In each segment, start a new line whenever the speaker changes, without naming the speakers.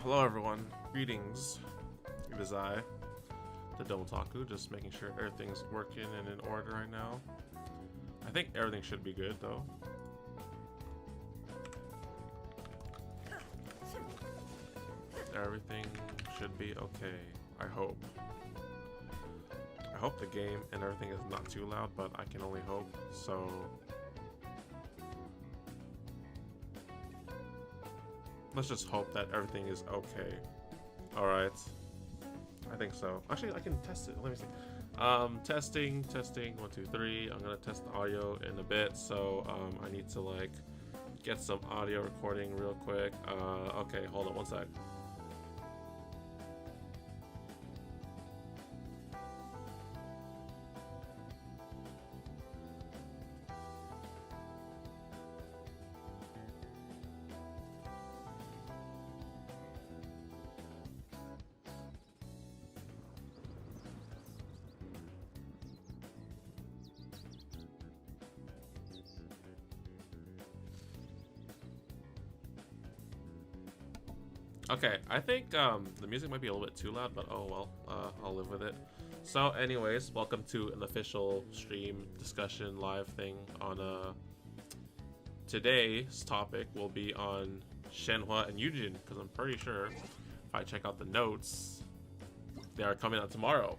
Hello everyone. Greetings. It is I, TheDomotaku, just making sure everything's working and in order right now. I think everything should be good though. Everything should be okay, I hope. I hope the game and everything is not too loud, but I can only hope, so... let's just hope that everything is okay. Alright. I think so. Actually, I can test it. Let me see. Testing, 1, 2, 3. I'm gonna test the audio in a bit, so I need to like get some audio recording real quick. Okay, hold on one sec. Okay, I think the music might be a little bit too loud, but oh well, I'll live with it. So anyways, welcome to an official stream discussion live thing on today's topic will be on Shenhe Yun Jin, because I'm pretty sure if I check out the notes, they are coming out tomorrow.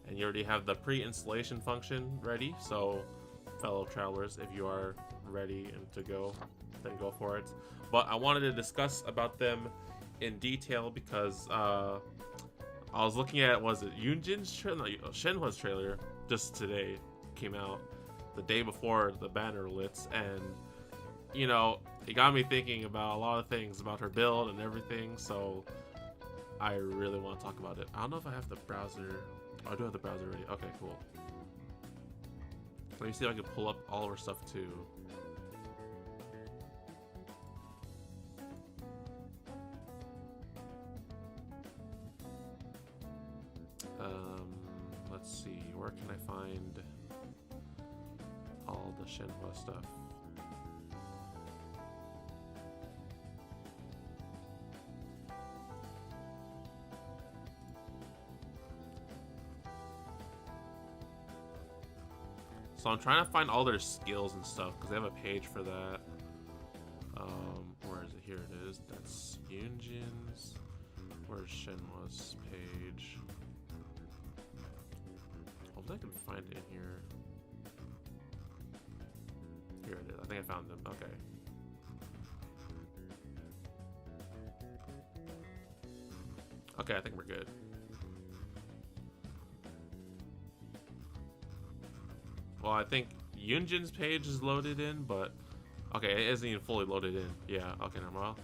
And you already have the pre-installation function ready, so fellow travelers, if you are ready and to go, then go for it. But I wanted to discuss about them in detail because I was looking at, was it Yun Jin's trailer? No, Shenhe's trailer just today came out, the day before the banner lit, and you know, it got me thinking about a lot of things about her build and everything, so I really want to talk about it. I don't know if I have the browser. Oh, I do have the browser ready. Okay, cool. Let me see if I can pull up all of her stuff too. Let's see, where can I find all the Shenhe stuff? So I'm trying to find all their skills and stuff because they have a page for that. Where is it? Here it is. That's Yun Jin's. Where's Shenhe's page? Hopefully I can find it in here. Here it is. I think I found them. Okay. Okay, I think we're good. Well, I think Yun Jin's page is loaded in, but okay, it isn't even fully loaded in. Yeah, okay, normal.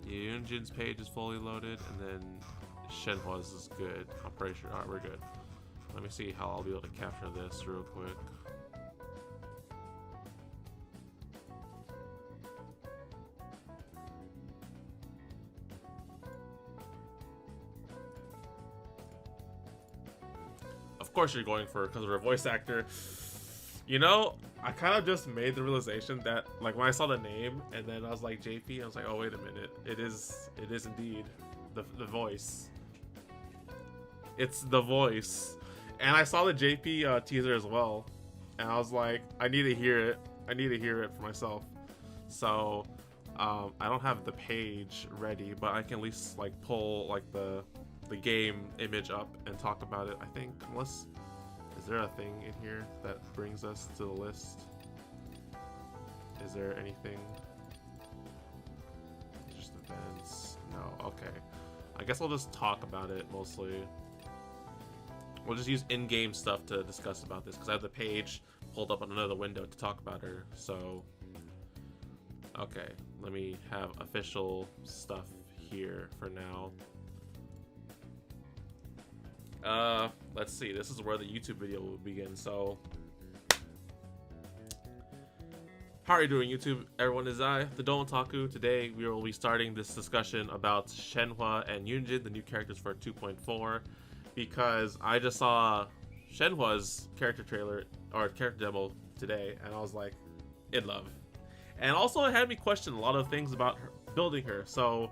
Yun Jin's page is fully loaded, and then Shenhe's is good. I'm pretty sure. Alright, we're good. Let me see how I'll be able to capture this real quick. Of course you're going for, because of her voice actor. You know, I kind of just made the realization that, like, when I saw the name and then I was like JP, I was like, oh wait a minute, it is indeed the voice. It's the voice. And I saw the JP teaser as well, and I was like, I need to hear it. I need to hear it for myself. So I don't have the page ready, but I can at least like pull like the game image up and talk about it. I think, unless, is there a thing in here that brings us to the list? Is there anything? Just events? No. Okay. I guess I'll just talk about it mostly. We'll just use in-game stuff to discuss about this, because I have the page pulled up on another window to talk about her. So, okay, let me have official stuff here for now. Let's see, this is where the YouTube video will begin. So, how are you doing, YouTube? Everyone, is I, TheDomotaku. Today we will be starting this discussion about Shenhe and Yun Jin, the new characters for 2.4, because I just saw Shenhe's character trailer, or character demo today, and I was like, in love. And also it had me question a lot of things about her, building her. So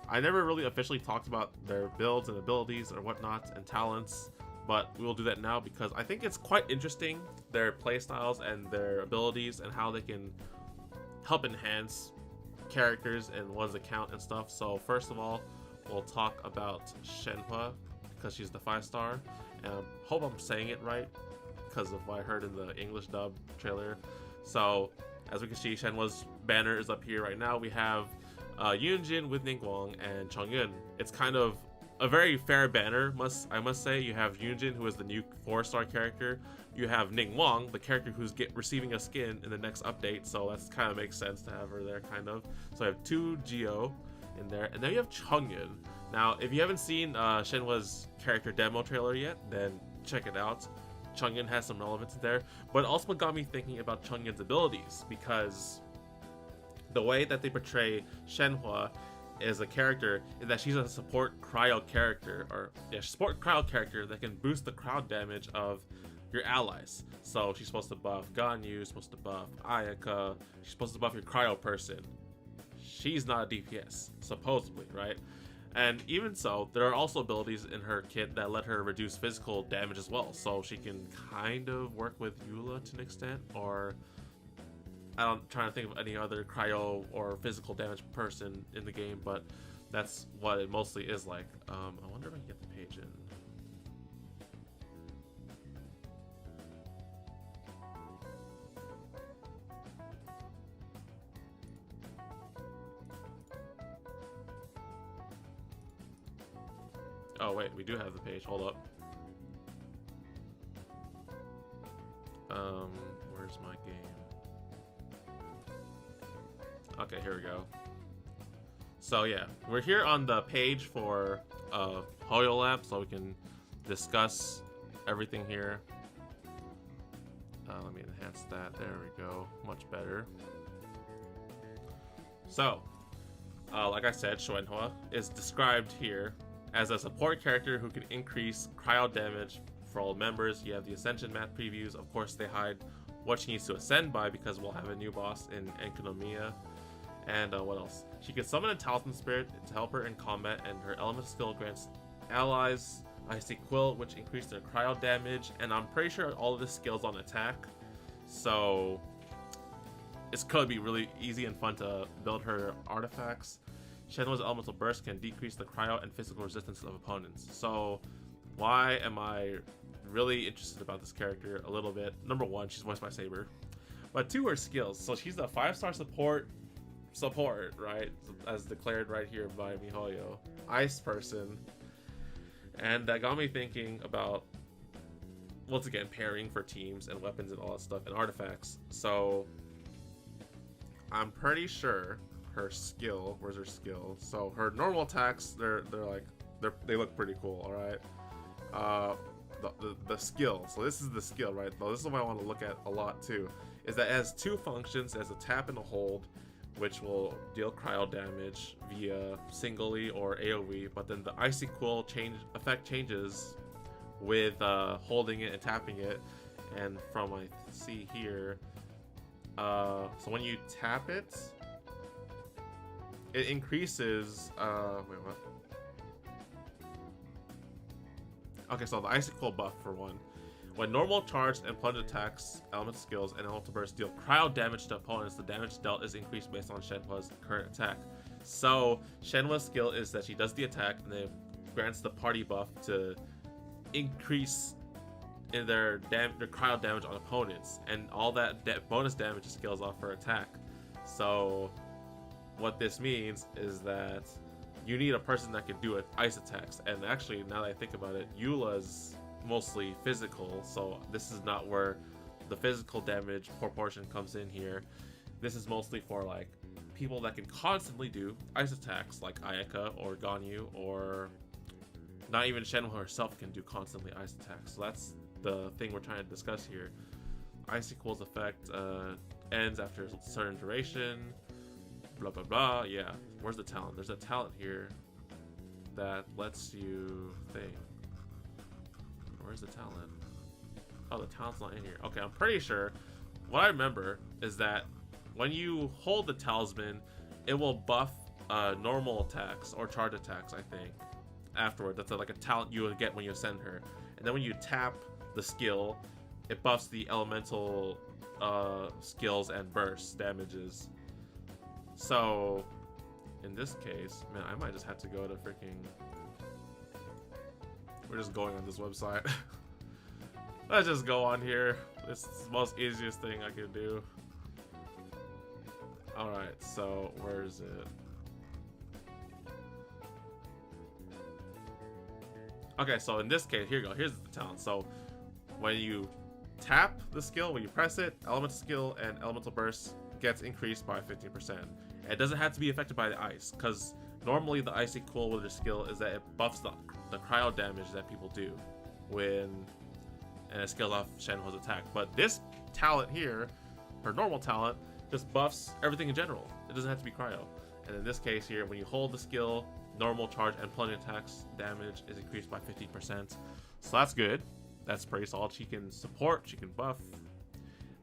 I never really officially talked about their builds and abilities or whatnot and talents, but we will do that now because I think it's quite interesting, their playstyles and their abilities and how they can help enhance characters in one's account and stuff. So first of all, we'll talk about Shenhe, because she's the 5-star, and I hope I'm saying it right because of what I heard in the English dub trailer. So as we can see, Shenhe's banner is up here right now. We have Yun Jin with Ningguang and Chongyun. It's kind of a very fair banner, I must say. You have Yun Jin, who is the new 4-star character. You have Ningguang, the character who's receiving a skin in the next update, so that kind of makes sense to have her there, kind of. So I have 2 Geo in there, and then you have Chongyun. Now, if you haven't seen Shenhe's character demo trailer yet, then check it out. Chongyun has some relevance there, but also got me thinking about Chongyun's abilities, because the way that they portray Shenhe as a character is that she's a support cryo character, or yeah, support cryo character that can boost the crowd damage of your allies. So she's supposed to buff Ganyu, supposed to buff Ayaka, she's supposed to buff your cryo person. She's not a DPS, supposedly, right? And even so, there are also abilities in her kit that let her reduce physical damage as well. So she can kind of work with Eula to an extent, or I'm trying to think of any other cryo or physical damage person in the game, but that's what it mostly is like. I wonder if I can get the page in. Oh wait, we do have the page. Hold up. Where's my game? Okay, here we go. So yeah, we're here on the page for Hoyo Lab, so we can discuss everything here. Let me enhance that. There we go. Much better. So, like I said, Shenhe is described here as a support character who can increase cryo damage for all members. You have the Ascension map previews. Of course, they hide what she needs to ascend by because we'll have a new boss in Enkanomiya. And what else? She can summon a Talisman Spirit to help her in combat, and her element skill grants allies Icy Quill, which increase their cryo damage. And I'm pretty sure all of this skills on attack, so it's gonna be really easy and fun to build her artifacts. Shenhe's elemental burst can decrease the cryo and physical resistance of opponents. So why am I really interested about this character a little bit? Number one, she's voiced by Saber. But 2, her skills. So she's a 5-star support support, right? As declared right here by MiHoYo. Ice person. And that got me thinking about, once again, pairing for teams and weapons and all that stuff and artifacts. So I'm pretty sure her skill, where's her skill? So her normal attacks, they look pretty cool, all right? The skill, so this is the skill, right? Now this is what I want to look at a lot too, is that it has two functions. It has a tap and a hold, which will deal cryo damage via singly or AoE, but then the icy cool effect changes with holding it and tapping it. And from I see here, so when you tap it, it increases, wait, what? Okay, so the icy cool buff for one. When normal, charged, and plunge attacks, element skills, and elemental bursts deal cryo damage to opponents, the damage dealt is increased based on Shenhua's current attack. So Shenhua's skill is that she does the attack and then grants the party buff to increase in their cryo damage on opponents, and all that bonus damage scales off her attack. So what this means is that you need a person that can do ice attacks, and actually, now that I think about it, Eula's mostly physical, so this is not where the physical damage proportion comes in here. This is mostly for like people that can constantly do ice attacks, like Ayaka or Ganyu, or not even Shenhua herself can do constantly ice attacks. So that's the thing we're trying to discuss here. Ice equals effect ends after a certain duration. Blah blah blah. Yeah, where's the talent? There's a talent here that lets you think. Where's the talent? Oh, the talent's not in here. Okay, I'm pretty sure. What I remember is that when you hold the talisman, it will buff normal attacks or charge attacks, I think, afterward. That's like a talent you would get when you ascend her. And then when you tap the skill, it buffs the elemental skills and burst damages. So, in this case, man, I might just have to go to freaking... We're just going on this website. Let's just go on here. It's the most easiest thing I can do. Alright, so where is it? Okay, so in this case, here you go. Here's the talent. So when you tap the skill, when you press it, elemental skill and elemental burst gets increased by 15%. It doesn't have to be affected by the ice, because normally the icy cool with the skill is that it buffs the cryo damage that people do and it scales off Shenhua's attack. But this talent here, her normal talent, just buffs everything in general. It doesn't have to be cryo. And in this case here, when you hold the skill, normal, charge, and plunging attacks damage is increased by 15%. So that's good. That's pretty solid. She can support, she can buff.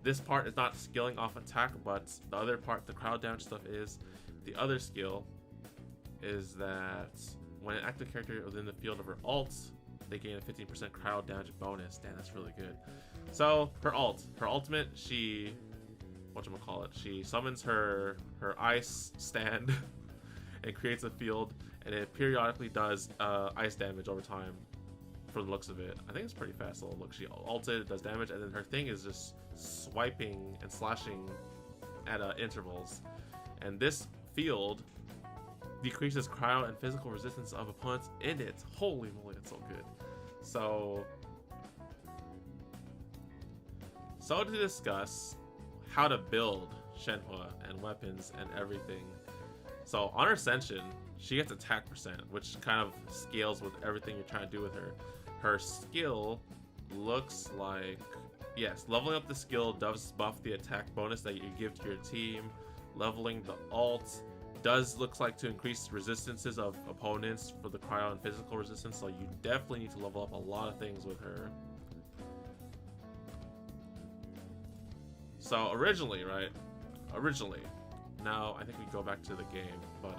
This part is not scaling off attack, but the other part, the crowd damage stuff, is. The other skill is that when an active character within the field of her ult, they gain a 15% crowd damage bonus. Damn, that's really good. So her ultimate, she she summons her ice stand and creates a field, and it periodically does ice damage over time. For the looks of it, I think it's pretty fast. So look, she ulted, it does damage, and then her thing is just swiping and slashing at intervals. And this field decreases cryo and physical resistance of opponents in it. Holy moly, it's so good. So to discuss how to build Shenhua and weapons and everything. So on her ascension, she gets attack percent, which kind of scales with everything you're trying to do with her. Her skill looks like, yes, leveling up the skill does buff the attack bonus that you give to your team. Leveling the alt looks like to increase resistances of opponents for the cryo and physical resistance, so you definitely need to level up a lot of things with her. So originally, now I think we go back to the game, but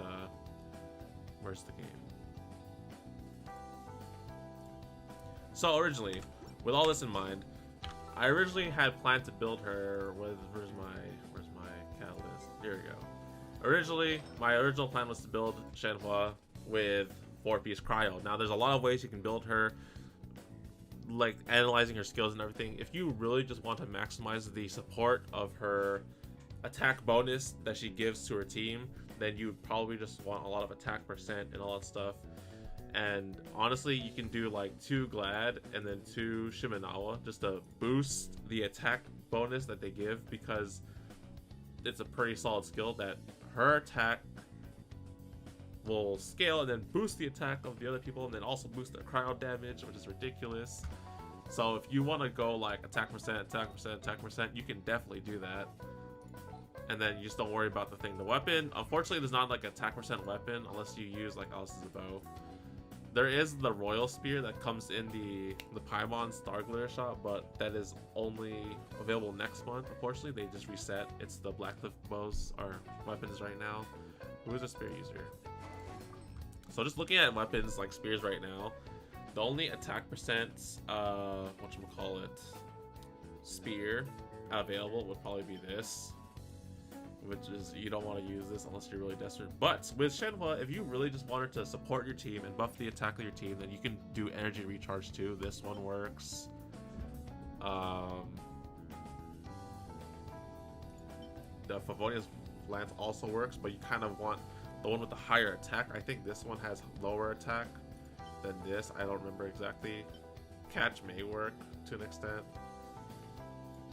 where's the game? So originally, with all this in mind, I originally had planned to build her with, where's my catalyst? Here we go. Originally, my original plan was to build Shenhua with 4-piece cryo. Now there's a lot of ways you can build her, like analyzing her skills and everything. If you really just want to maximize the support of her attack bonus that she gives to her team, then you probably just want a lot of attack percent and all that stuff. And honestly, you can do like 2 Glad and then 2 Shimenawa just to boost the attack bonus that they give, because it's a pretty solid skill that her attack will scale and then boost the attack of the other people, and then also boost their cryo damage, which is ridiculous. So if you want to go like attack percent, attack percent, attack percent, you can definitely do that. And then you just don't worry about the thing. The weapon, unfortunately, there's not like attack percent weapon unless you use like Alice's bow. There is the Royal Spear that comes in the Paimon Star Glitter shop, but that is only available next month. Unfortunately, they just reset. It's the Blackcliff bows or weapons right now. Who is a spear user? So just looking at weapons like spears right now, the only attack percent, whatchamacallit, spear available would probably be this, which is, you don't want to use this unless you're really desperate. But with Shenhe, if you really just wanted to support your team and buff the attack of your team, then you can do energy recharge too. This one works. The Favonia's Lance also works, but you kind of want the one with the higher attack. I think this one has lower attack than this. I don't remember exactly. Catch may work to an extent.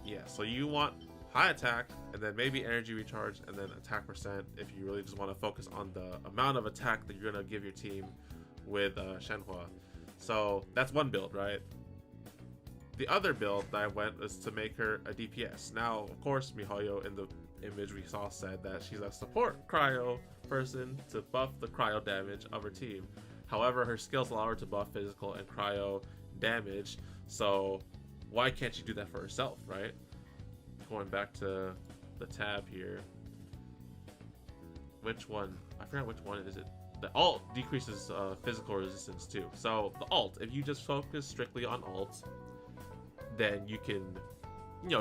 Yeah, so you want high attack and then maybe energy recharge and then attack percent if you really just want to focus on the amount of attack that you're going to give your team with Shenhe. So that's one build, right? The other build that I went was to make her a DPS. Now, of course, miHoYo in the image we saw said that she's a support cryo person to buff the cryo damage of her team. However, her skills allow her to buff physical and cryo damage, so why can't she do that for herself, right? Going back to the tab here. Which one? I forgot which one is it. The alt decreases physical resistance too. So the alt, if you just focus strictly on alt, then you can,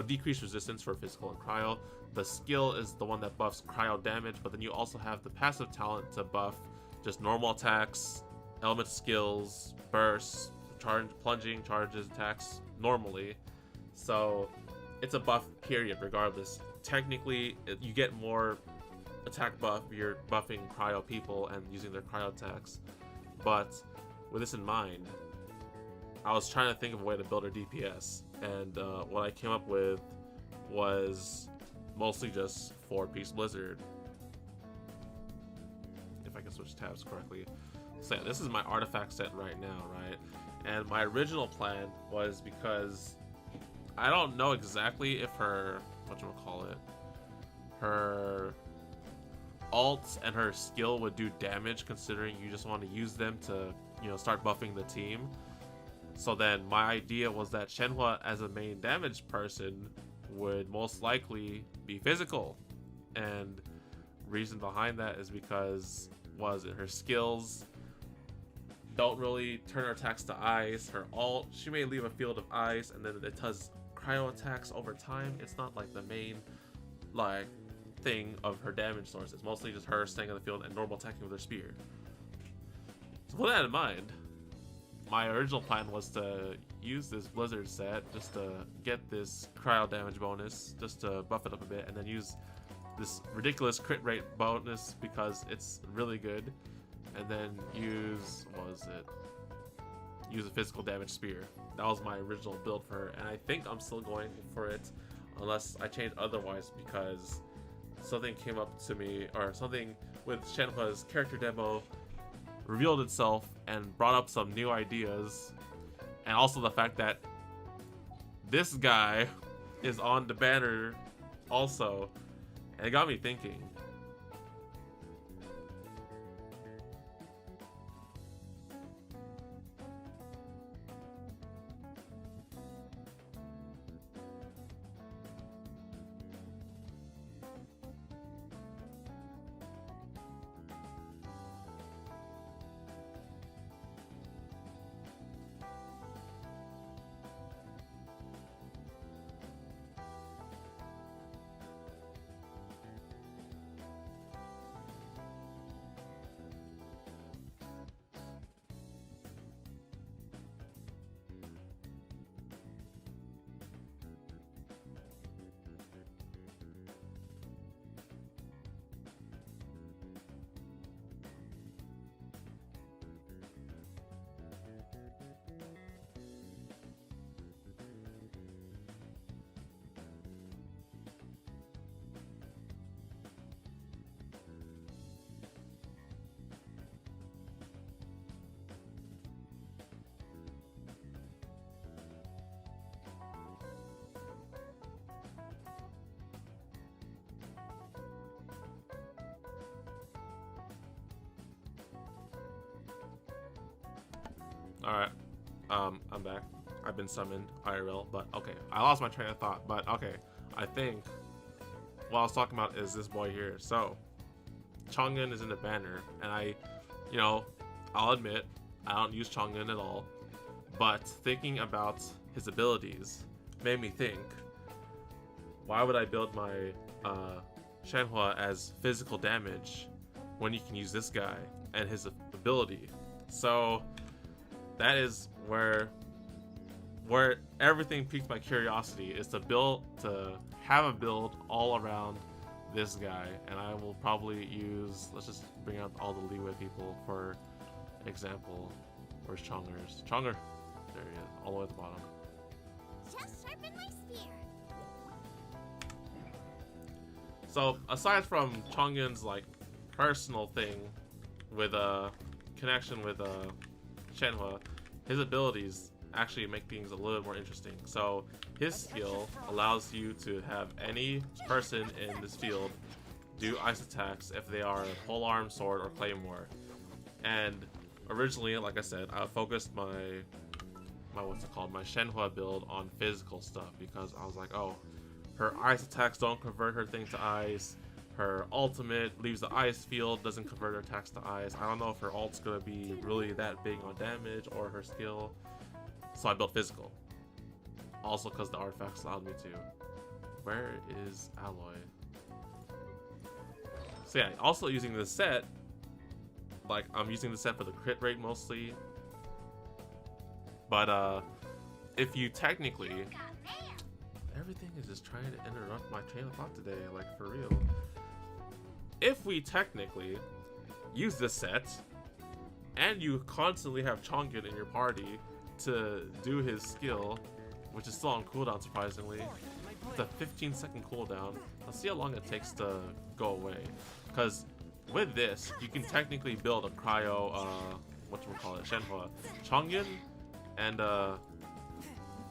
decrease resistance for physical and cryo. The skill is the one that buffs cryo damage, but then you also have the passive talent to buff just normal attacks, element skills, bursts, plunging, charges, attacks normally. So it's a buff period regardless. Technically, you get more attack buff if you're buffing cryo people and using their cryo attacks. But with this in mind, I was trying to think of a way to build her DPS, and what I came up with was mostly just 4-piece Blizzard. If I can switch tabs correctly. So yeah, this is my artifact set right now, right? And my original plan was, because I don't know exactly if her, her alt and her skill would do damage, considering you just want to use them to, start buffing the team. So then my idea was that Shenhe as a main damage person would most likely be physical. And reason behind that is because her skills don't really turn her attacks to ice. Her alt, she may leave a field of ice and then it does cryo attacks over time. It's not like the main thing of her damage source. It's mostly just her staying on the field and normal attacking with her spear. So with that in mind, my original plan was to use this Blizzard set just to get this cryo damage bonus, just to buff it up a bit, and then use this ridiculous crit rate bonus because it's really good, and then use a physical damage spear. That was my original build for her, and I think I'm still going for it unless I change otherwise, because something came up to me, or something with Shenhe's character demo revealed itself and brought up some new ideas, and also the fact that this guy is on the banner also, and it got me thinking. Alright. I'm back. I've been summoned IRL, but okay. I lost my train of thought, but okay. I think what I was talking about is this boy here. So, Chongyun is in the banner, and I'll admit, I don't use Chongyun at all, but thinking about his abilities made me think, why would I build my Shenhe as physical damage when you can use this guy and his ability? So that is where everything piqued my curiosity, is to have a build all around this guy. And I will probably use, let's just bring out all the leeway people for example. Where's Chonger's? Chonger! There he is, all the way at the bottom.
Just sharpen my spear.
So aside from Chongyun's like personal thing with a connection with Shenhe, his abilities actually make things a little more interesting. So his skill allows you to have any person in this field do ice attacks if they are polearm, sword, or claymore. And originally, like I said, I focused my Shenhe build on physical stuff, because I was like, oh, her ice attacks don't convert her thing to ice. Her ultimate leaves the ice field, doesn't convert her attacks to ice. I don't know if her ult's gonna be really that big on damage, or her skill. So I built physical. Also because the artifacts allowed me to. Where is Alloy? So yeah, also using this set, like I'm using the set for the crit rate mostly. But if you technically, everything is just trying to interrupt my train of thought today, like for real. If we technically use this set, and you constantly have Chongyun in your party to do his skill, which is still on cooldown surprisingly, it's a 15-second cooldown. Let's see how long it takes to go away. Because with this, you can technically build a cryo, Shenhe. Chongyun and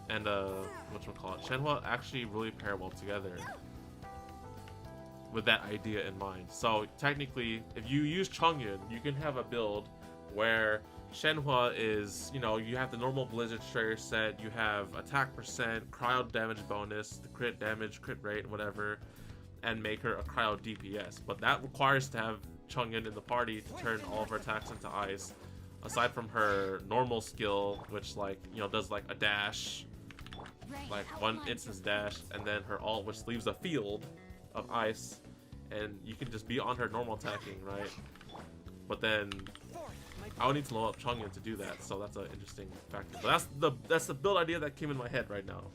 Shenhe actually really pair well together with that idea in mind. So technically, if you use Chongyun, you can have a build where Shenhe is, you have the normal Blizzard Strayer set, you have attack percent, cryo damage bonus, the crit damage, crit rate, whatever, and make her a cryo DPS. But that requires to have Chongyun in the party to turn all of her attacks into ice. Aside from her normal skill, which does like a dash, like one instance dash, and then her ult, which leaves a field of ice, and you can just be on her normal attacking, right? But then I would need to level up Chongyun to do that, so that's an interesting factor. But that's the build idea that came in my head right now.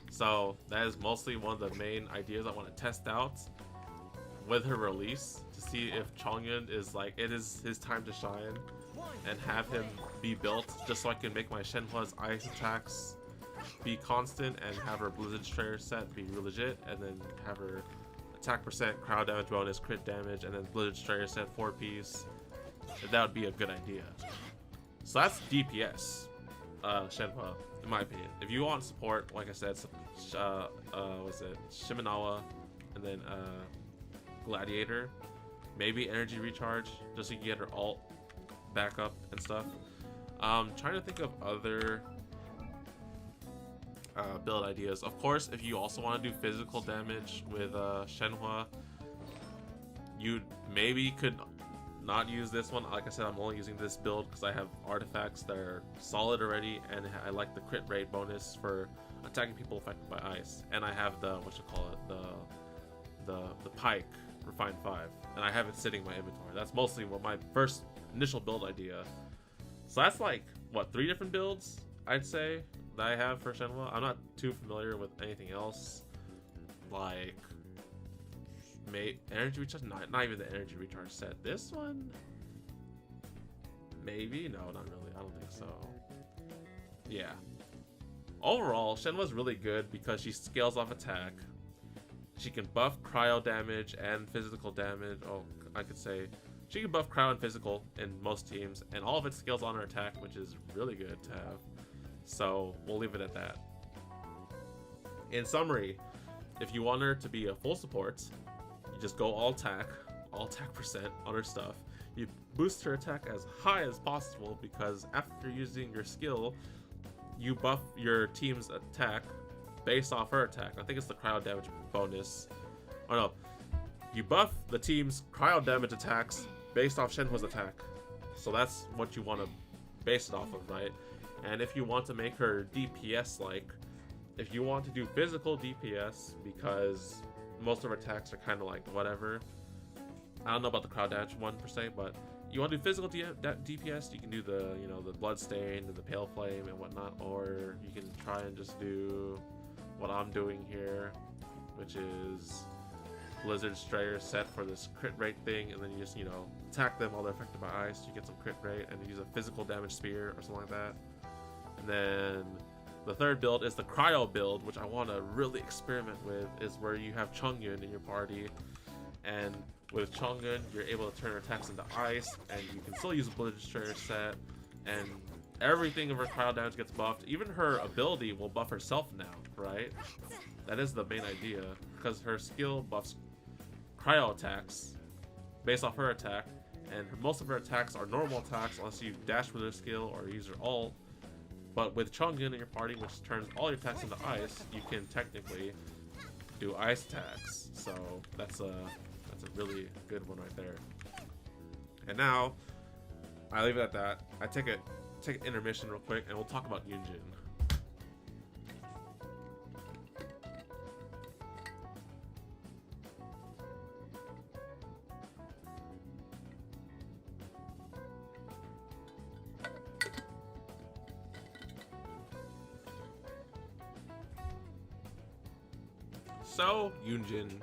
So that is mostly one of the main ideas I want to test out with her release, to see if Chongyun is it is his time to shine, and have him be built just so I can make my Shenhe's ice attacks be constant, and have her Blizzard Strayer set be real legit, and then have her attack percent, crowd damage bonus, crit damage, and then Blizzard Strayer set 4-piece. That would be a good idea. So that's DPS Shenhe, in my opinion. If you want support, like I said, Shimenawa, and then Gladiator, maybe energy recharge, just so you can get her ult back up and stuff. Trying to think of other build ideas. Of course, if you also want to do physical damage with Shenhe, you maybe could not use this one. Like I said, I'm only using this build because I have artifacts that are solid already, and I like the crit rate bonus for attacking people affected by ice. And I have the the Pike Refined 5, and I have it sitting in my inventory. That's mostly what my first initial build idea. So that's like, what, 3 different builds, I'd say, that I have for Shenhe. I'm not too familiar with anything else. Like, energy recharge? Not even the energy recharge set. This one? Maybe? No, not really. I don't think so. Yeah. Overall, Shenhe's really good because she scales off attack. She can buff cryo damage and physical damage. Oh, I could say she can buff cryo and physical in most teams, and all of it scales on her attack, which is really good to have. So we'll leave it at that. In summary, if you want her to be a full support, you just go all attack percent on her stuff. You boost her attack as high as possible because after using your skill, you buff your team's attack based off her attack. I think it's the cryo damage bonus. Oh no. You buff the team's cryo damage attacks based off Shenhe's attack. So that's what you want to base it off of, right? And if you want to make her DPS-like, if you want to do physical DPS, because most of her attacks are kind of like whatever. I don't know about the crowd damage one per se, but you want to do physical DPS, you can do the, you know, the Bloodstain and the Pale Flame and whatnot, or you can try and just do what I'm doing here, which is Blizzard Strayer set for this crit rate thing, and then you just, you know, attack them while they're affected by ice, you get some crit rate, and use a physical damage spear or something like that. And then the third build is the cryo build, which I want to really experiment with, is where you have Chongyun in your party, and with Chongyun, you're able to turn her attacks into ice, and you can still use a Blizzard Strayer set, and everything of her cryo damage gets buffed. Even her ability will buff herself now, right? That is the main idea, because her skill buffs cryo attacks based off her attack, and most of her attacks are normal attacks unless you dash with her skill or use her ult. But with Chongyun in your party, which turns all your attacks into ice, you can technically do ice attacks. So that's a really good one right there. And now I leave it at that. I take an intermission real quick, and we'll talk about Yun Jin. So Yun Jin.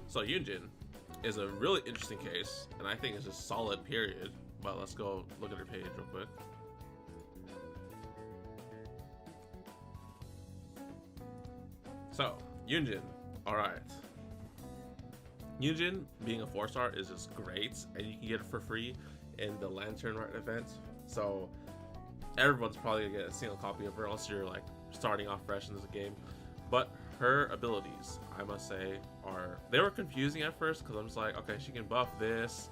So Yun Jin is a really interesting case, and I think it's just solid, period. But let's go look at her page real quick. So Yun Jin, all right. Yun Jin being a 4-star is just great, and you can get it for free in the Lantern Rite event. So everyone's probably gonna get a single copy of her unless you're like starting off fresh in this game. But her abilities, I must say, they were confusing at first, because I'm just like, okay, she can buff this.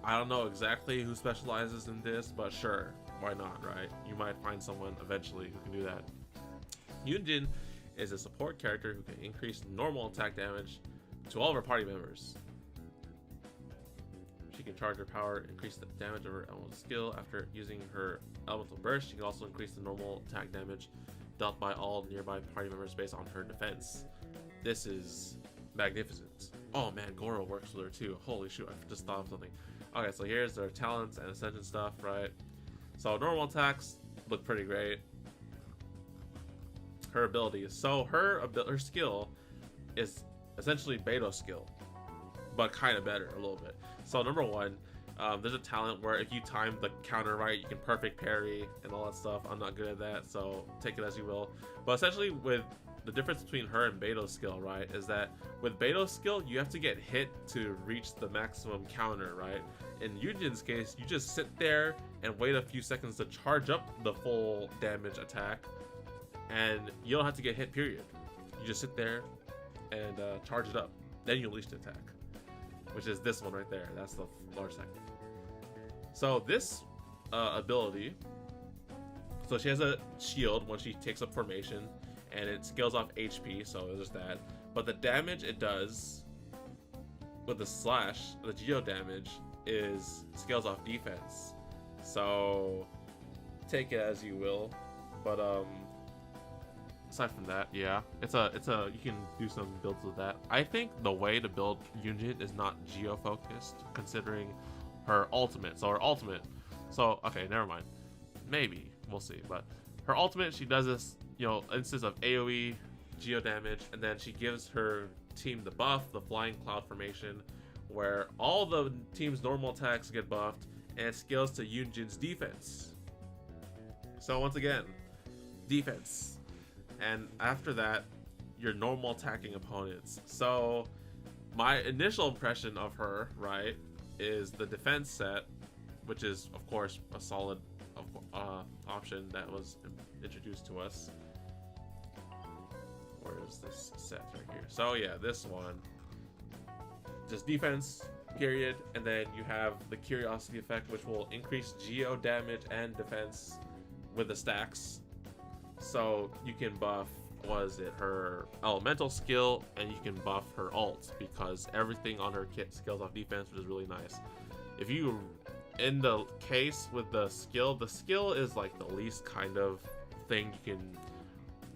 I don't know exactly who specializes in this, but sure, why not, right? You might find someone eventually who can do that. Yun Jin is a support character who can increase normal attack damage to all of her party members. She can charge her power, increase the damage of her elemental skill. After using her elemental burst, she can also increase the normal attack damage dealt by all nearby party members based on her defense. This is magnificent. Oh man, Goro works with her too. Holy shoot, I just thought of something. Okay, so here's their talents and ascension stuff, right? So normal attacks look pretty great. Her abilities. So her skill is essentially Beto skill, but kind of better a little bit. So number one, there's a talent where if you time the counter right, you can perfect parry and all that stuff. I'm not good at that, so take it as you will. But essentially, with the difference between her and Beto's skill, right, is that with Beto's skill, you have to get hit to reach the maximum counter, right? In Yun Jin's case, you just sit there and wait a few seconds to charge up the full damage attack, and you don't have to get hit, period. You just sit there and charge it up. Then you unleash the attack, which is this one right there. That's the large attack. So this ability, so she has a shield when she takes up formation, and it scales off HP, so there's that. But the damage it does with the slash, the geo damage, is scales off defense. So take it as you will. But aside from that, yeah, it's a you can do some builds with that. I think the way to build Yun Jin is not geo focused, considering her ultimate. So her ultimate, so okay, never mind, maybe we'll see. But her ultimate, she does this, you know, instance of AoE geo damage, and then she gives her team the buff, the flying cloud formation, where all the team's normal attacks get buffed, and it scales to Yun Jin's defense. So once again, defense, and after that, your normal attacking opponents. So my initial impression of her, right, is the defense set, which is of course a solid option that was introduced to us. Where is this set right here? So yeah, this one, just defense period, and then you have the curiosity effect, which will increase geo damage and defense with the stacks. So you can buff, her elemental skill, and you can buff her ult, because everything on her kit scales off defense, which is really nice. If you, in the case with the skill is like the least kind of thing you can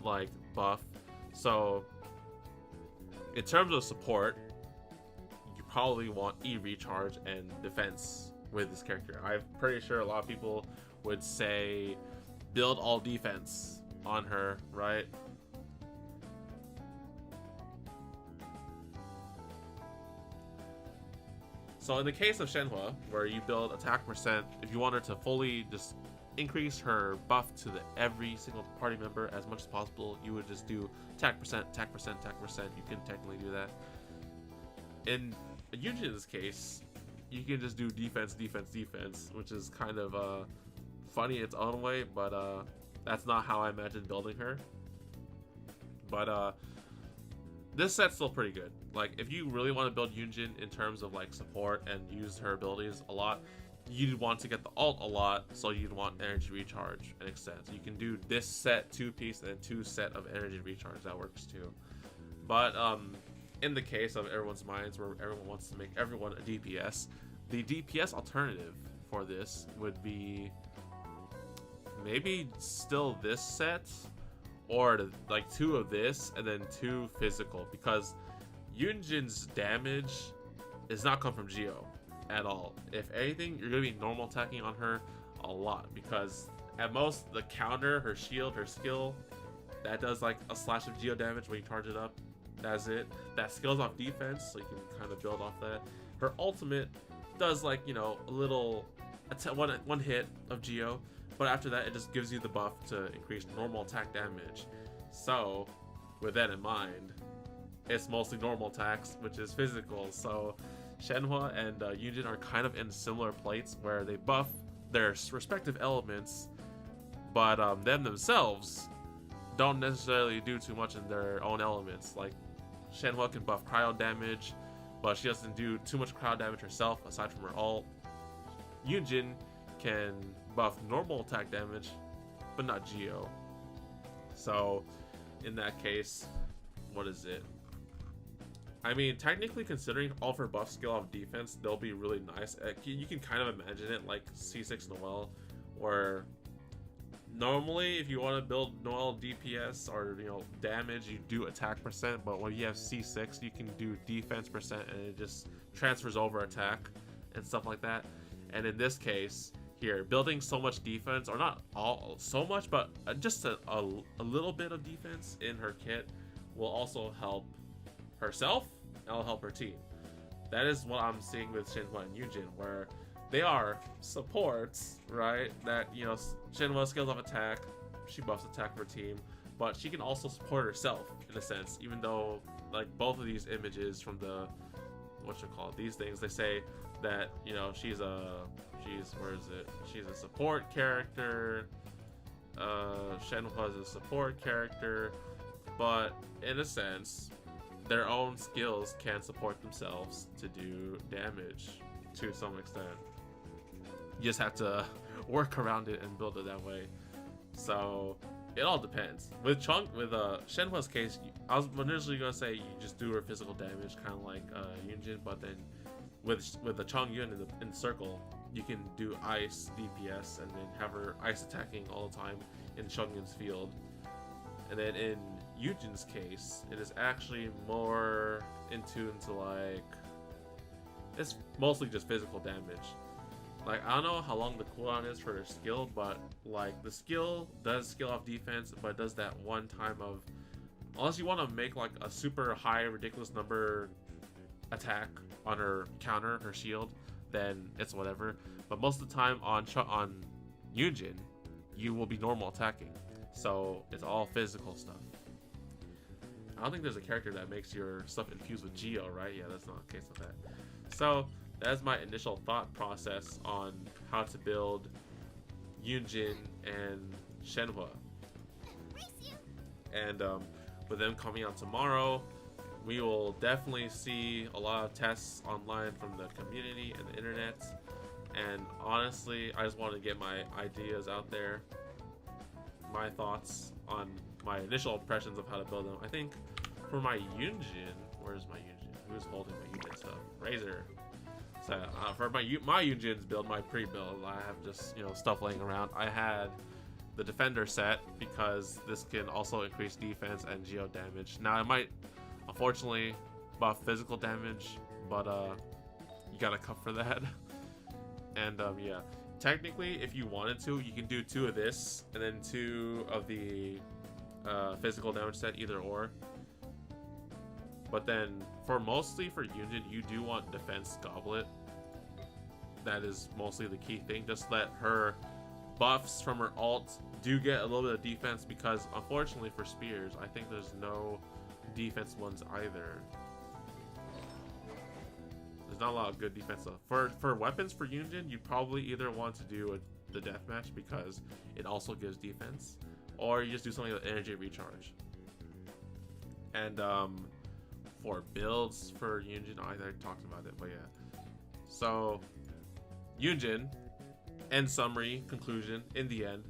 like buff. So in terms of support, you probably want E recharge and defense with this character. I'm pretty sure a lot of people would say build all defense on her, right? So in the case of Shenhe, where you build attack percent, if you want her to fully just increase her buff to every single party member as much as possible, you would just do attack percent, attack percent, attack percent. You can technically do that. In Yunjin's case, you can just do defense, defense, defense, which is kind of funny in its own way, but that's not how I imagine building her. But this set's still pretty good. Like, if you really want to build Yunjin in terms of like support and use her abilities a lot, you'd want to get the ult a lot, so you'd want energy recharge and extend. So you can do this set 2-piece and 2 set of energy recharge. That works too. But in the case of everyone's minds, where everyone wants to make everyone a DPS, the DPS alternative for this would be maybe still this set, or like 2 of this and then 2 physical, because Yunjin's damage does not come from Geo at all. If anything, you're going to be normal attacking on her a lot, because at most the counter, her shield, her skill, that does like a slash of Geo damage when you charge it up. That's it. That skills off defense, so you can kind of build off that. Her ultimate does like, you know, a little one hit of Geo, but after that it just gives you the buff to increase normal attack damage. So with that in mind, it's mostly normal attacks, which is physical. So Shenhe and Yunjin are kind of in similar plates, where they buff their respective elements, but them themselves don't necessarily do too much in their own elements. Like, Shenhe can buff cryo damage, but she doesn't do too much cryo damage herself aside from her ult. Yunjin can buff normal attack damage, but not Geo. So in that case, what is it? I mean, technically, considering all of her buff skill off defense, they'll be really nice. You can kind of imagine it like C6 Noelle, where normally if you want to build Noelle DPS or, you know, damage, you do attack percent, but when you have C6, you can do defense percent, and it just transfers over attack and stuff like that. And in this case here, building so much defense, or not all so much, but just a little bit of defense in her kit will also help herself, and it'll help her team. That is what I'm seeing with Shenhe and Yunjin, where they are supports, right? That, you know, Shenhe skills off attack, she buffs attack for her team, but she can also support herself in a sense, even though like both of these images from the these things, they say that, you know, she's a support character. Shenhe is a support character, but in a sense, their own skills can support themselves to do damage to some extent. You just have to work around it and build it that way. So it all depends. With Shenhe's case, I was initially gonna say you just do her physical damage, kind of like Yunjin, but then with the Chongyun in the circle, you can do ice DPS and then have her ice attacking all the time in Chongyun's field. And then in Yunjin's case, it is actually more into like, it's mostly just physical damage. Like, I don't know how long the cooldown is for her skill, but like the skill does skill off defense, but it does that one time of, unless you want to make like a super high ridiculous number attack on her counter, her shield, then it's whatever. But most of the time on Yunjin, you will be normal attacking, so it's all physical stuff. I don't think there's a character that makes your stuff infused with Geo, right? Yeah, that's not the case with that. So that's my initial thought process on how to build Yunjin and Shenhe. And with them coming out tomorrow, we will definitely see a lot of tests online from the community and the internet. And honestly, I just want to get my ideas out there, my thoughts on my initial impressions of how to build them. I think for my Yun Jin, where's my Yun Jin? Who's holding my Yun Jin stuff? Razor. So for my Yun Jin's build, my pre-build, I have just, you know, stuff laying around. I had the defender set because this can also increase defense and geo damage. Now I might unfortunately buff physical damage, but you gotta cut for that. And yeah, technically if you wanted to, you can do 2 of this and then 2 of the physical damage set, either or. But then mostly for Yun Jin, you do want defense goblet. That is mostly the key thing. Just let her buffs from her ult do get a little bit of defense, because unfortunately for spears, I think there's no defense ones either. There's not a lot of good defense stuff. For weapons for Yun Jin, you probably either want to do the deathmatch because it also gives defense, or you just do something with energy recharge. And for builds for Yun Jin, I already talked about it, but yeah. So Yun Jin, end summary, conclusion, in the end,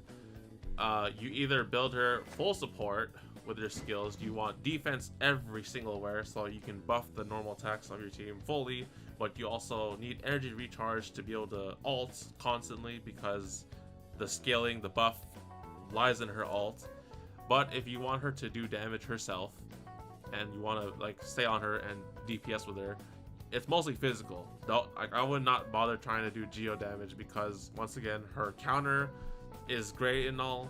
you either build her full support with your skills. You want defense every single where, so you can buff the normal attacks of your team fully, but you also need energy recharge to be able to ult constantly, because the scaling, the buff lies in her ult. But if you want her to do damage herself and you want to like stay on her and DPS with her, it's mostly physical. Like, I would not bother trying to do geo damage, because once again, her counter is great and all,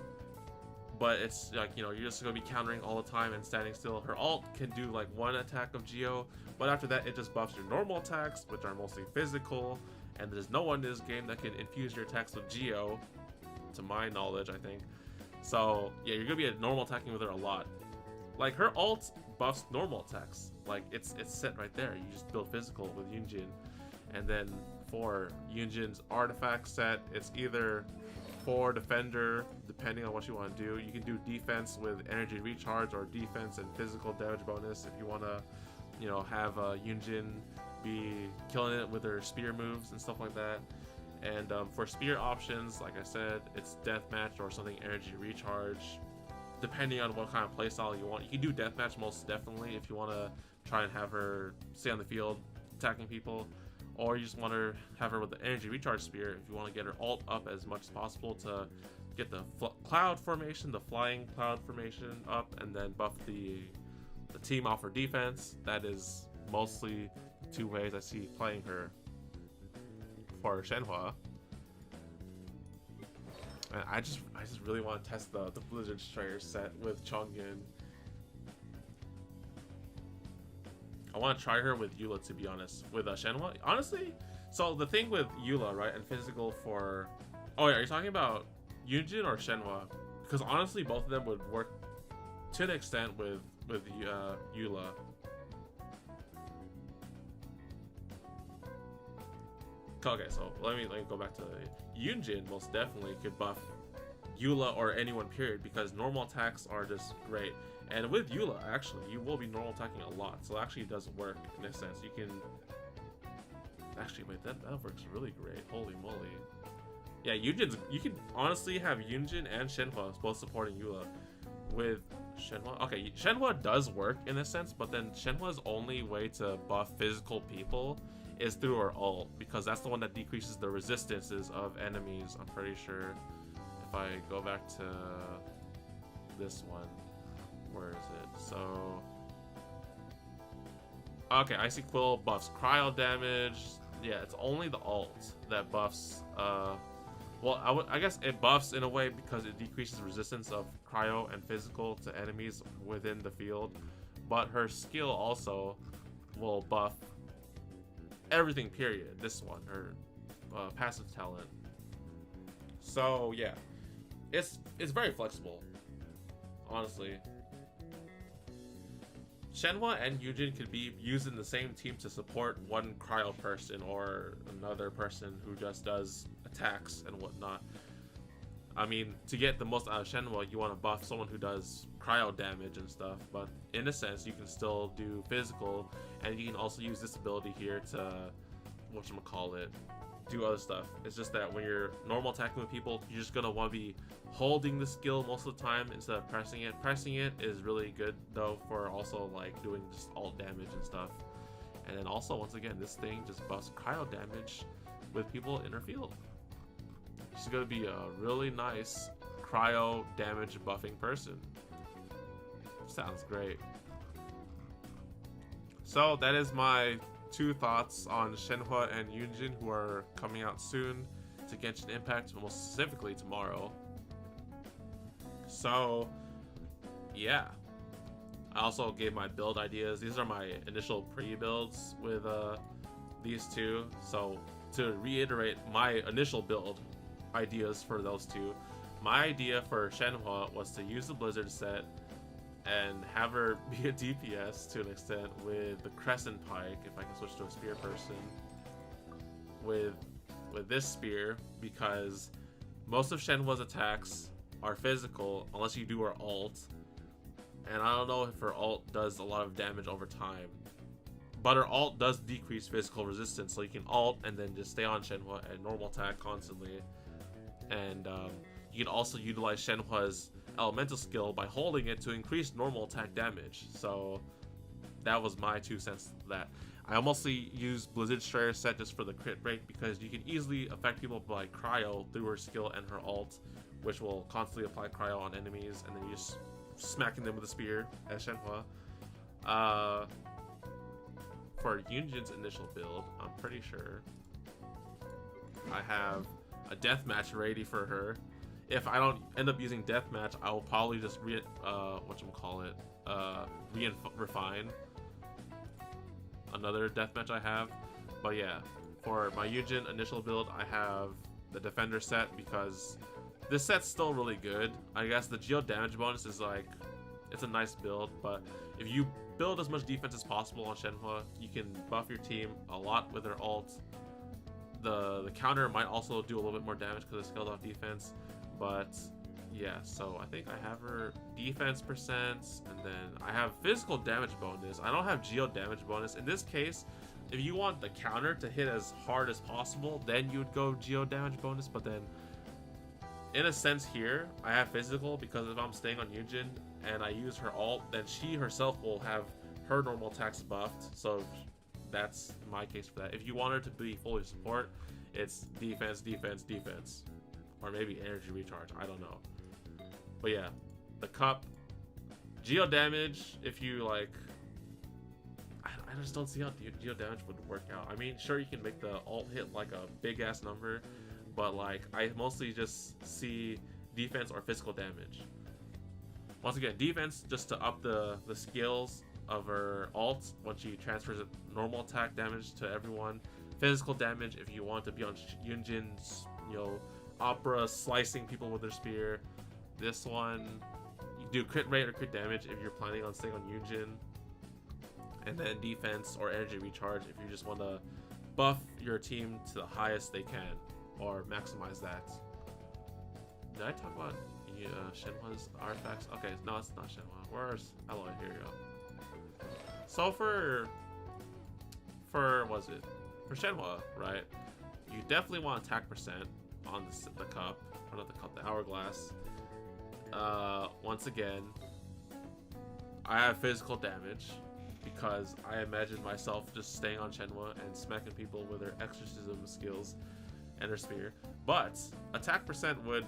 but it's like, you know, you're just gonna be countering all the time and standing still. Her ult can do like 1 attack of geo, but after that it just buffs your normal attacks, which are mostly physical, and there's no one in this game that can infuse your attacks with geo, to my knowledge, I think. So yeah, you're gonna be normal attacking with her a lot. Like, her ult buffs normal attacks. Like, it's set right there. You just build physical with Yun Jin. And then for Yun Jin's artifact set, it's either 4 defender, depending on what you want to do. You can do defense with energy recharge, or defense and physical damage bonus if you want to, you know, have Yun Jin be killing it with her spear moves and stuff like that. And for spear options, like I said, it's deathmatch or something energy recharge, depending on what kind of playstyle you want. You can do deathmatch most definitely if you want to try and have her stay on the field attacking people, or you just want to have her with the energy recharge spear if you want to get her ult up as much as possible to get the cloud formation, the flying cloud formation up, and then buff the team off her defense. That is mostly the 2 ways I see playing her for Shenhe. And I just really want to test the Blizzard Strider set with Chongyun. I want to try her with Eula, to be honest. With Shenhe, honestly. So the thing with Eula, right, and physical for... Oh yeah, are you talking about Yun Jin or Shenhe? Because honestly, both of them would work to an extent with Eula. Okay, so let me go back to Yun Jin. Most definitely could buff Eula or anyone, period, because normal attacks are just great. And with Eula, actually, you will be normal attacking a lot, so it actually does work in a sense. You can actually wait, that works really great. Holy moly! Yeah, you can honestly have Yun Jin and Shenhe both supporting Eula. With Shenhe, okay, Shenhe does work in a sense, but then Shenhe's only way to buff physical people is through her ult, because that's the one that decreases the resistances of enemies. I'm pretty sure. If I go back to this one, where is it? So, okay, Icy Quill buffs cryo damage. Yeah, it's only the ult that buffs. Well, I guess it buffs in a way because it decreases resistance of cryo and physical to enemies within the field. But her skill also will buff everything, period. This one, her passive talent. So yeah, it's very flexible, honestly. Shenhe and Yun Jin could be used in the same team to support one cryo person or another person who just does attacks and whatnot. I mean, to get the most out of Shenhua, you want to buff someone who does cryo damage and stuff, but in a sense, you can still do physical, and you can also use this ability here to, whatchamacallit, do other stuff. It's just that when you're normal attacking with people, you're just going to want to be holding the skill most of the time instead of pressing it. Pressing it is really good, though, for also, like, doing just alt damage and stuff. And then also, once again, this thing just buffs cryo damage with people in her field. She's going to be a really nice cryo damage buffing person. Sounds great. So that is my 2 thoughts on Shenhe and Yun Jin, who are coming out soon to Genshin Impact, most specifically tomorrow. So yeah, I also gave my build ideas. These are my initial pre-builds with these 2. So to reiterate my initial build ideas for those 2, my idea for Shenhe was to use the Blizzard set and have her be a DPS to an extent with the Crescent Pike, if I can switch to a spear person, with this spear, because most of Shenhua's attacks are physical unless you do her ult, and I don't know if her ult does a lot of damage over time, but her ult does decrease physical resistance, so you can ult and then just stay on Shenhe and normal attack constantly. And you can also utilize Shenhua's elemental skill by holding it to increase normal attack damage. So that was my 2 cents to that. I mostly use Blizzard Strayer set just for the crit rate, because you can easily affect people by cryo through her skill and her ult, which will constantly apply cryo on enemies, and then you just smacking them with a spear as Shenhe. For Yun Jin's initial build, I'm pretty sure I have a deathmatch ready for her. If I don't end up using deathmatch, I will probably just refine another deathmatch I have. But yeah, for my Yun Jin initial build, I have the defender set, because this set's still really good. I guess the geo damage bonus is like, it's a nice build, but if you build as much defense as possible on Shenhe, you can buff your team a lot with her ult. The counter might also do a little bit more damage because it scales off defense, but yeah, so I think I have her defense percent, and then I have physical damage bonus. I don't have geo damage bonus. In this case, if you want the counter to hit as hard as possible, then you would go geo damage bonus, but then in a sense here, I have physical, because if I'm staying on Yun Jin and I use her ult, then she herself will have her normal attacks buffed, so that's my case for that. If you want her to be fully support, it's defense, defense, defense. Or maybe energy recharge, I don't know. But yeah, the cup, geo damage, if you like, I just don't see how geo damage would work out. I mean, sure, you can make the ult hit like a big ass number, but like, I mostly just see defense or physical damage. Once again, defense just to up the skills of her ult once she transfers normal attack damage to everyone. Physical damage if you want to be on Yun Jin's, opera slicing people with her spear. This one, you do crit rate or crit damage if you're planning on staying on Yun Jin. And then defense or energy recharge if you just want to buff your team to the highest they can, or maximize that. Did I talk about Shenhua's artifacts? Okay, no, it's not Shenhua. Where's Alloy? Here you go. So for Shenhua, right? You definitely want attack percent on the cup, or not the cup, the hourglass. Once again, I have physical damage, because I imagine myself just staying on Shenhua and smacking people with her exorcism skills and her spear. But attack percent would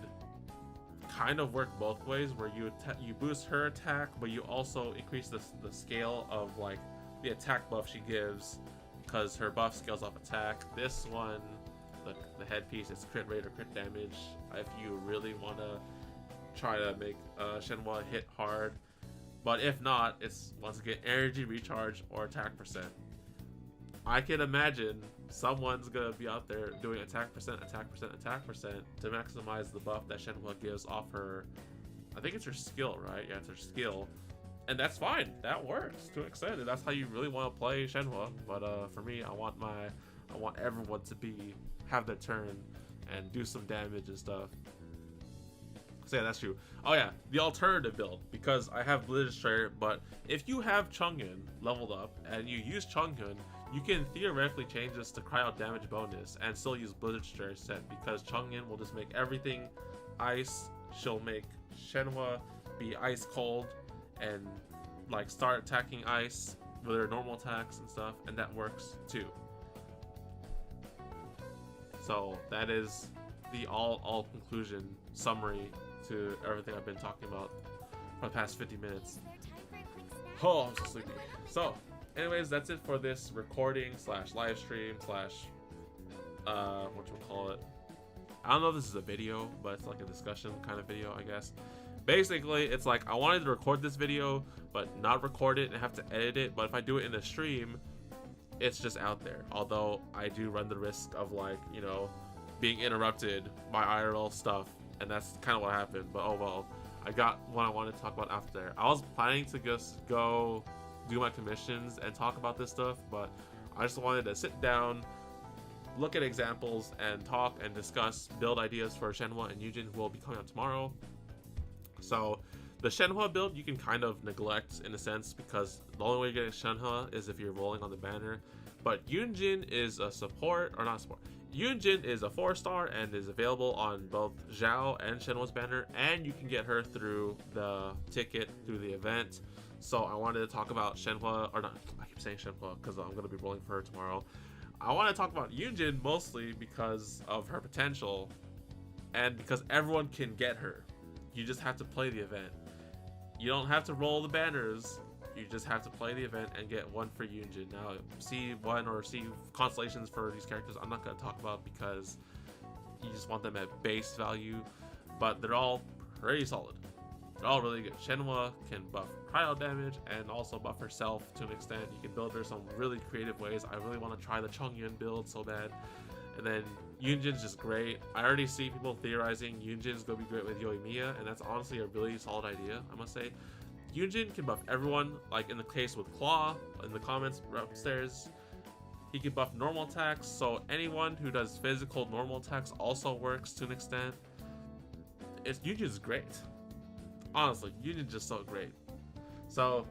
kind of work both ways, where you boost her attack, but you also increase the scale of like the attack buff she gives, because her buff scales off attack. This one, the headpiece, is crit rate or crit damage. If you really want to try to make Shenhua hit hard, but if not, it's once again energy recharge or attack percent. I can imagine someone's gonna be out there doing attack percent, attack percent, attack percent to maximize the buff that Shenhua gives off her. I think it's her skill, right? Yeah, it's her skill, and that's fine. That works to an extent. That's how you really want to play Shenhua. But for me, I want everyone to have their turn and do some damage and stuff. So yeah, that's true. Oh yeah, the alternative build, because I have Blizzard Destroyer, but if you have Chongyun leveled up and you use Chongyun, you can theoretically change this to cryo damage bonus and still use Blizzard Destroyer set, because Chongyun will just make everything ice. She'll make Shenhe be ice cold and like start attacking ice with her normal attacks and stuff, and that works too. So that is the all conclusion summary to everything I've been talking about for the past 50 minutes. Oh, I'm so sleepy. So, anyways, that's it for this recording slash live stream slash whatchamacallit. I don't know if this is a video, but it's like a discussion kind of video, I guess. Basically, it's like I wanted to record this video, but not record it and have to edit it. But if I do it in the stream, it's just out there. Although I do run the risk of, like, you know, being interrupted by IRL stuff, and that's kind of what happened. But oh well, I got what I wanted to talk about after. I was planning to just go do my commissions and talk about this stuff, but I just wanted to sit down, look at examples, and talk and discuss build ideas for Shenhe and Yun Jin, who will be coming out tomorrow. So the Shenhe build you can kind of neglect in a sense, because the only way you get Shenhe is if you're rolling on the banner. But Yun Jin is a support, or not support. Yun Jin is a 4-star and is available on both Zhao and Shenhe's banner, and you can get her through the ticket through the event. So I wanted to talk about Shenhe, or not, I keep saying Shenhe because I'm going to be rolling for her tomorrow. I want to talk about Yun Jin mostly because of her potential and because everyone can get her. You just have to play the event. You don't have to roll the banners. You just have to play the event and get one for Yun Jin. Now, C1 or C constellations for these characters I'm not going to talk about because you just want them at base value, but they're all pretty solid. They're all really good. Shenhe can buff cryo damage and also buff herself to an extent. You can build her some really creative ways. I really want to try the Chongyun build so bad. And then Yun Jin's just great. I already see people theorizing Yun Jin's going to be great with Yoimiya, and that's honestly a really solid idea, I must say. Yun Jin can buff everyone, like in the case with Claw, in the comments upstairs. He can buff normal attacks, so anyone who does physical normal attacks also works to an extent. Yun Jin's great. Honestly, Yun Jin's just so great. So,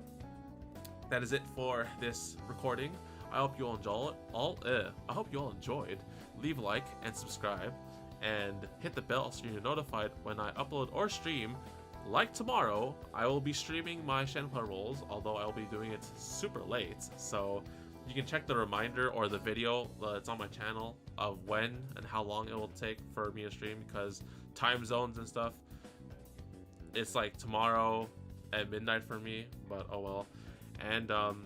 that is it for this recording. I hope you all enjoyed. Leave a like and subscribe, and hit the bell so you're notified when I upload or stream. Like tomorrow, I will be streaming my Shenhe rolls, although I'll be doing it super late. So you can check the reminder or the video that's on my channel of when and how long it will take for me to stream, because time zones and stuff. It's like tomorrow at midnight for me, but oh well. And if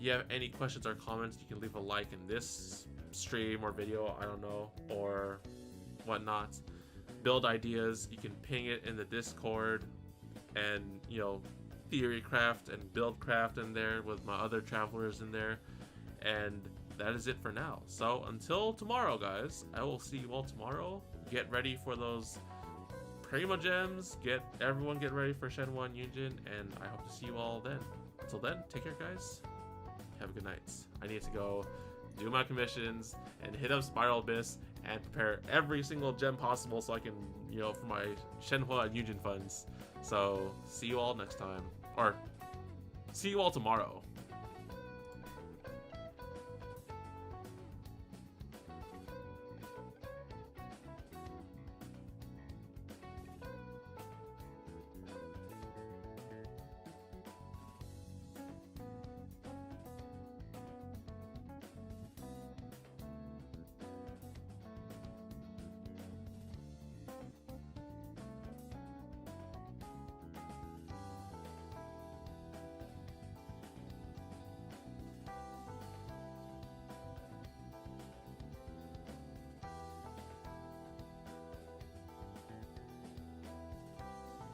you have any questions or comments, you can leave a like in this stream or video, I don't know, or whatnot. Build ideas, you can ping it in the Discord, and, you know, theory craft and build craft in there with my other travelers in there. And that is it for now. So until tomorrow, guys, I will see you all tomorrow. Get ready for those Prima Gems. Everyone get ready for Shenhe and Yun Jin, and I hope to see you all then. Until then, take care, guys. Have a good night. I need to go do my commissions and hit up Spiral Abyss and prepare every single gem possible so I can, you know, for my Shenhe and Yun Jin funds. So see you all next time, or see you all tomorrow.